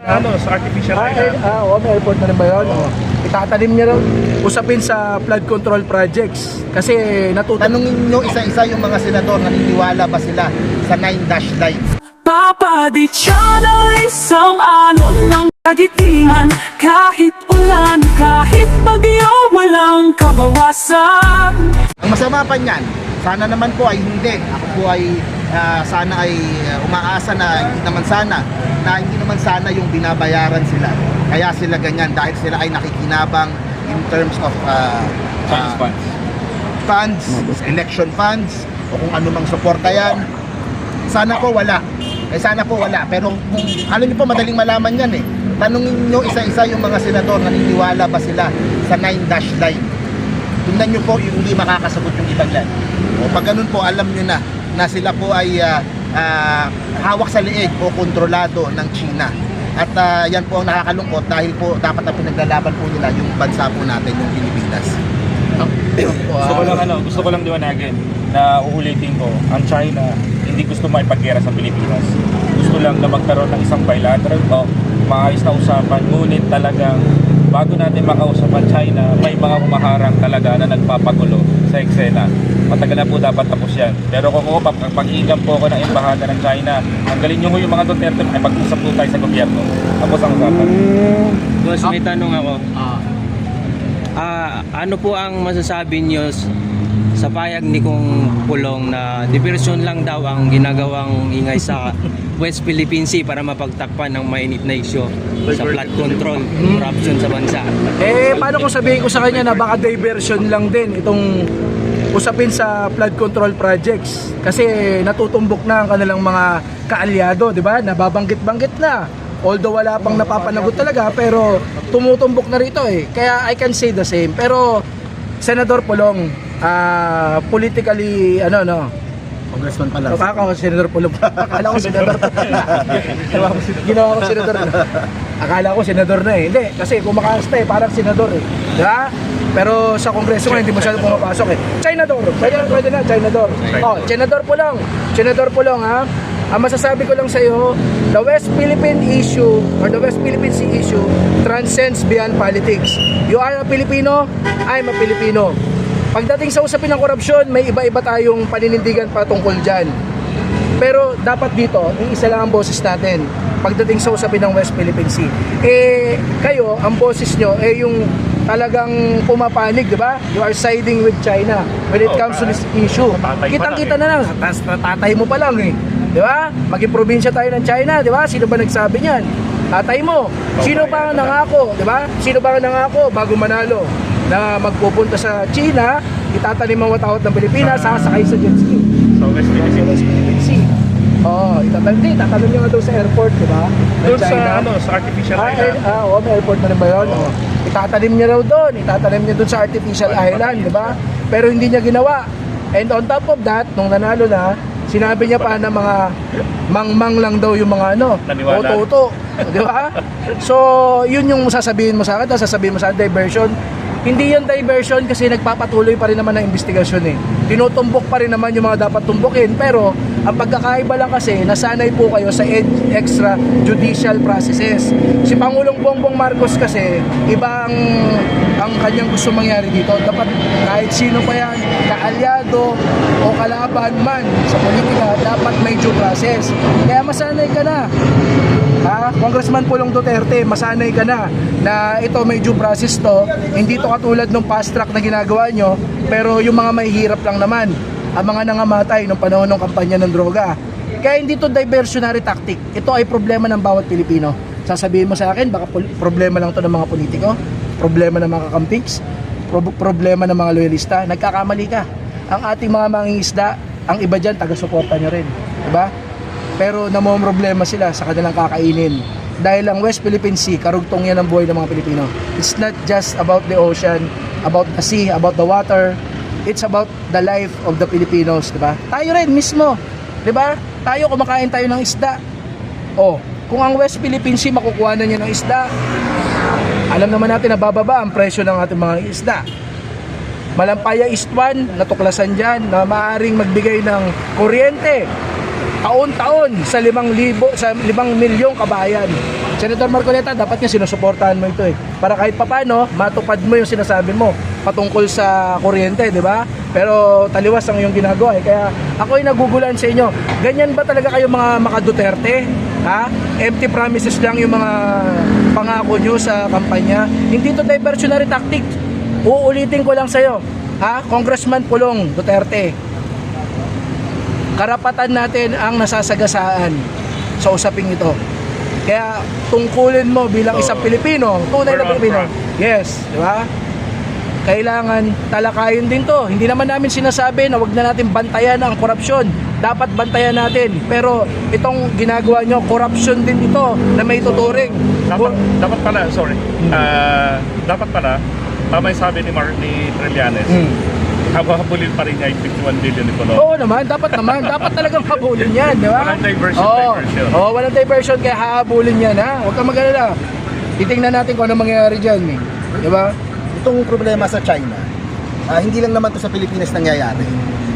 Sa artificial island. May airport na rin ba yun? Itatanim niya raw usapin sa flood control projects. Kasi Tanungin nyo isa-isa yung mga senador, naniniwala ba sila sa 9-dash lines? Papadi Channel, isang alon ng kagitihan. Kahit ulan, kahit bagyo, walang kabawasan. Ang masama pa niyan, sana naman po ay hindi. Ako po ay sana ay umaasa na hindi naman sana yung binabayaran sila. Kaya sila ganyan dahil sila ay nakikinabang in terms of funds, election funds, o kung anumang suporta yan. Sana po wala. Pero kung alam niyo po, madaling malaman yan eh. Tanungin nyo isa-isa yung mga senador, naniniwala ba sila sa 9-dash line? Tingnan nyo po, yung hindi makakasagot yung ibang yan. O pag ganun po, alam nyo na sila po ay hawak sa liig o kontrolado ng China. At yan po ang nakakalungkot dahil po dapat na pinaglalaban po nila yung bansa po natin, yung Pilipinas. Gusto ko lang liwanagin na uulitin ko, ang China hindi gusto maipaggera sa Pilipinas. Gusto lang na magkaroon ng isang bilateral o maayos na usapan, ngunit talagang bago natin makausap ang China, may mga humaharang talaga na nagpapagulo sa eksena. Matagal na po dapat tapos yan. Pero kung ako, pag-iigam po ako ng embahada ng China, ang galing nyo yung mga Duterte, ay pag-usap po tayo sa gobyerno. Tapos ang usapan. Boss, may tanong ako. Ano po ang masasabi nyo sa payag ni Kong Pulong na diversyon lang daw ang ginagawang ingay sa West Philippine Sea para mapagtakpan ng mainit na isyu sa flood control, corruption sa bansa? paano kung sabihin ko sa kanya na baka diversion lang din itong usapin sa flood control projects? Kasi natutumbok na ang kanilang mga kaalyado, di ba? Nababanggit-banggit na. Although wala pang napapanagot talaga, pero tumutumbok na rito eh. Kaya I can say the same. Pero Senador Pulong, politically, Congressman pala. Ako, Senador Pulong. Akala ko senador. Ginawa ko senador. Akala ko senador na eh. Hindi, kasi kumakasta eh, parang senador eh. Diba? Pero sa kongreso nga, hindi masyado pumapasok eh. Senador, pwede na, senador. Senador Pulong. Senador Pulong, ha? Ang masasabi ko lang sa iyo, the West Philippine issue or the West Philippine Sea issue transcends beyond politics. You are a Filipino, I'm a Filipino. Pagdating sa usapin ng korupsyon, may iba-iba tayong paninindigan patungkol dyan. Pero dapat dito, iisa lang ang boses natin pagdating sa usapin ng West Philippine Sea. Kayo, ang boses nyo, yung talagang pumapanig, di ba? You are siding with China when it comes to this issue. Kitang-kita na lang, tatay mo pa lang eh. Di ba? Maging probinsya tayo ng China, di ba? Sino ba nagsabi niyan? Tatay mo. Sino ba ang nangako, di ba? Sino ba ang nangako bago manalo na magpupunta sa China, itatanim ang watawat ng Pilipinas, sasakay sa jet ski. Sa West Philippine Sea. Itatanim niya nga daw sa airport, di ba? Doon sa artificial island. May airport na rin ba yun? Itatanim niya raw doon, sa artificial island, di ba? Pero hindi niya ginawa. And on top of that, nung nanalo na, sinabi niya pa na mga mangmang lang daw yung mga oto-oto, di ba? So, yun yung sasabihin mo sa akin, diversion. Hindi yung diversion kasi nagpapatuloy pa rin naman ang investigasyon eh. Tinutumbok pa rin naman yung mga dapat tumbukin, pero ang pagkakaiba lang kasi, nasanay po kayo sa extrajudicial processes. Si Pangulong Bongbong Marcos kasi, iba ang kanyang gusto mangyari dito. Dapat kahit sino pa yan, kaalyado o kalaban man sa politika, dapat may due process. Kaya masanay ka na. Congressman Pulong Duterte, masanay ka na ito may due process to. Hindi to katulad ng fast track na ginagawa nyo, pero yung mga mahihirap lang naman, ang mga nangamatay nung panahon ng kampanya ng droga. Kaya hindi to diversionary tactic. Ito ay problema ng bawat Pilipino. Sasabihin mo sa akin, baka problema lang to ng mga politiko, problema ng mga kakampiks, problema ng mga loyalista. Nagkakamali ka. Ang ating mga mangingisda, ang iba dyan, taga-suporta nyo rin. Diba? Pero namomroblema sila sa kanilang kakainin. Dahil ang West Philippine Sea, karugtong yan ang buhay ng mga Pilipino. It's not just about the ocean, about the sea, about the water. It's about the life of the Filipinos, di ba? Tayo rin mismo, di ba? Tayo, kumakain tayo ng isda. Kung ang West Philippine Sea makukuha na niya ng isda, alam naman natin na bababa ang presyo ng ating mga isda. Malampaya East 1, natuklasan dyan na maaaring magbigay ng kuryente taon-taon sa 5 milyong kabayan. Senator Marcoleta, dapat nga sinusuportahan mo ito para kahit papano matupad mo yung sinasabi mo patungkol sa kuryente, di ba? Pero taliwas ang iyong ginagawa Kaya ako'y nagugulan sa inyo. Ganyan ba talaga kayo mga Duterte? Ha? Empty promises lang yung mga pangako nyo sa kampanya. Hindi to diversionary tactic. Uulitin ko lang sa'yo. Ha? Congressman Pulong Duterte. Karapatan natin ang nasasagasaan sa usaping ito. Kaya tungkulin mo bilang isang Pilipino, tunay na Pilipino. Yes, di ba? Kailangan talakayin din to. Hindi naman namin sinasabi na wag na natin bantayan ang korupsyon. Dapat bantayan natin. Pero itong ginagawa nyo, korupsyon din ito na may tuturing. Dapat pala, sorry. Dapat pala, tama yung sabi ni Trillanes, habulin pa rin niya yung 51 billion ni Pulong. Oo naman, dapat talagang habulin yan, di ba? Walang diversion. Oo, walang diversion, kaya hahabulin yan, ha? Huwag kang mag-alala. Titingnan natin kung ano mangyayari dyan, di ba? Itong problema sa China, hindi lang naman to sa Pilipinas nangyayari.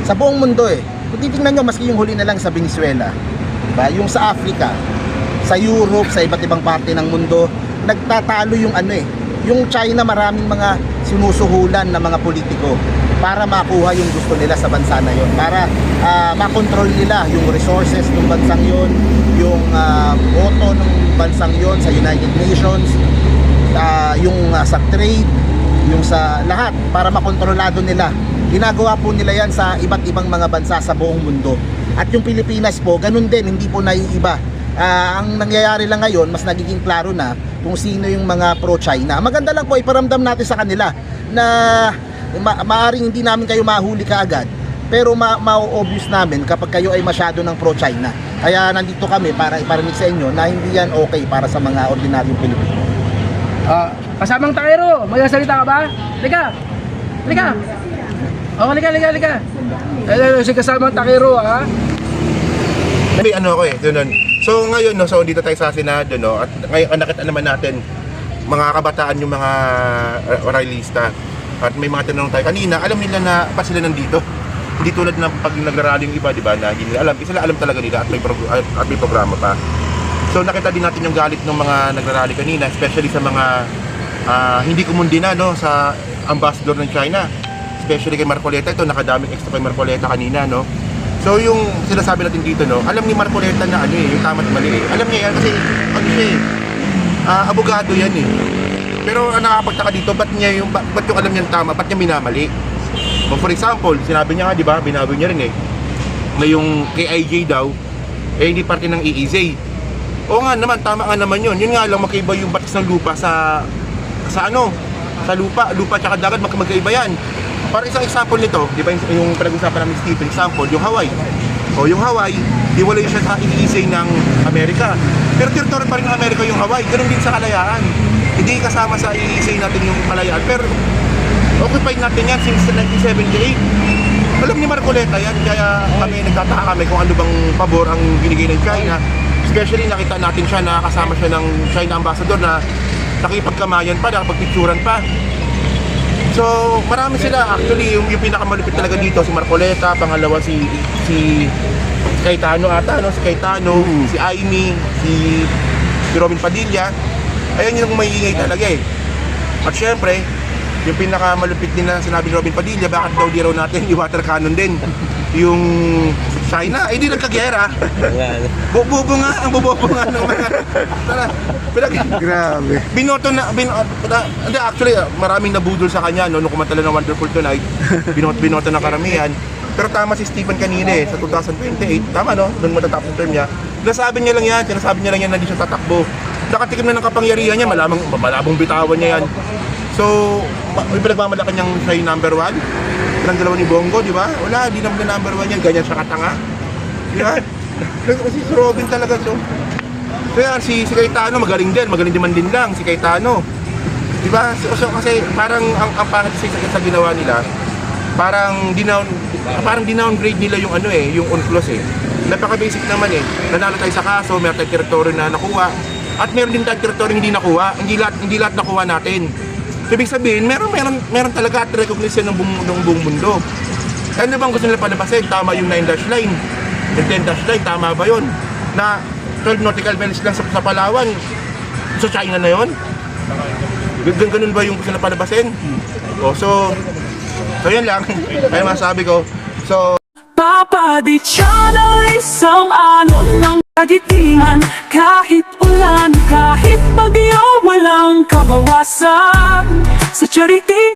Sa buong mundo Kung titingnan nyo, maski yung huli na lang sa Venezuela, diba? Yung sa Africa, sa Europe, sa iba't ibang parte ng mundo, nagtatalo yung yung China, maraming mga sinusuhulan na mga politiko para makuha yung gusto nila sa bansa na yon, para makontrol nila yung resources ng bansang yon, yung boto ng bansang yon sa United Nations, yung sa trade, yung sa lahat, para makontrolado nila. Ginagawa po nila yan sa iba't ibang mga bansa sa buong mundo. At yung Pilipinas po, ganun din, hindi po naiiba. Ang nangyayari lang ngayon, mas nagiging klaro na kung sino yung mga pro-China. Maganda lang po, iparamdam natin sa kanila na maaring hindi namin kayo mahuli kaagad, pero ma-obvious namin kapag kayo ay masyado ng pro-China. Kaya nandito kami para iparinig sa inyo na hindi yan okay para sa mga ordinaryong Pilipino. Kasamang takero, magsasalita ka ba? Liga! Oh, liga. Si kasamang takero, ha? May ano ako doon. So ngayon so dito tayo sa Senado at ngayon nakita naman natin mga kabataan yung mga rallyista at may mga tanong tayo kanina, alam nila na pa sila nandito. Hindi tulad ng pag nagrarally yung iba, di ba, na hindi nila alam. Isa alam talaga nila at may programa pa. So nakita din natin yung galit ng mga nagrarally kanina, especially sa mga hindi kumundi na sa ambassador ng China. Especially kay Marcoleta, ito nakadaming extra kay Marcoleta kanina, So yung sinasabi natin dito, alam ni Marcoleta na yung tama at mali. Alam niya yan kasi abogado yan Pero ang nakakapagtaka dito, ba't yung alam niya tama, ba't niya minamali? For example, sinabi niya nga, di ba, binago niya rin na yung KIJ daw, hindi parte ng EEZ. Oo nga naman, tama nga naman yun. Yun nga lang, magkaiba yung batas ng lupa sa lupa tsaka dagat, magkaiba yan. Para isang example nito, di ba yung pinag-usapan namin Steve, example, yung Hawaii. O yung Hawaii, hiwalay siya sa EEZ ng Amerika. Pero territory pa rin ng Amerika yung Hawaii, ganoon din sa Kalayaan. Hindi kasama sa EEZ natin yung Kalayaan, pero occupied natin yan since 1978. Alam ni Marcoleta yan, kaya kami nagtataka kami kung ano bang pabor ang binigay ng China. Especially nakita natin siya na kasama siya ng China ambassador na nakipagkamayan pa, nakipagpicturan pa. So marami sila, actually yung pinakamalupit talaga dito si Marcoleta, pangalawa si Cayetano ata, si Cayetano, si Aimee, si Robin Padilla. Ayan yung may ingay talaga At syempre, yung pinakamalupit din na sinabi ni Robin Padilla, bakit daw di raw natin i-water cannon din yung China? Hindi nagkagera. Bubobo nga ng mga Grabe. Binoto na actually maraming nabudol sa kanya nung kumanta ng Wonderful Tonight. Binoto na karamihan. Pero tama si Stephen kanina sa 2028, tama nung matatapos term niya. Sinasabi niya lang yan na hindi siya tatakbo. Nakatikim na ng kapangyarihan niya, malabong bitawan niya yan. So, yung pinagmamalaki niyang siya yung number 1. Ilang dalawa ni Bongo, di ba? Wala, di naman na number 1 yan, ganyan siya katanga. Di ba? Kasi si Robin talaga, kaya si Cayetano magaling din man din lang si Cayetano. Di ba? So, kasi parang ang pangit sa ginawa nila, parang dinowngrade nila yung yung UNCLOS Napaka-basic naman Nanalo tayo sa kaso, meron tayong teritoryo na nakuha at meron din tayong teritoryo hindi nakuha. Hindi lahat nakuha natin. So, ibig sabihin, meron talaga at recognition ng buong mundo. Ano bang gusto nila palabasin? Tama yung 9-dash line. and 10 dash line, tama ba yun? Na 12 nautical miles lang sa Palawan, sa China na yun? Ganun ba yung gusto na palabasin? Oh, so yan lang, kaya masabi ko. So, Papa Di Channel, isang alon ng kagitihan. Kahit ulan, kahit bagyo, walang kabawasan. Sa charity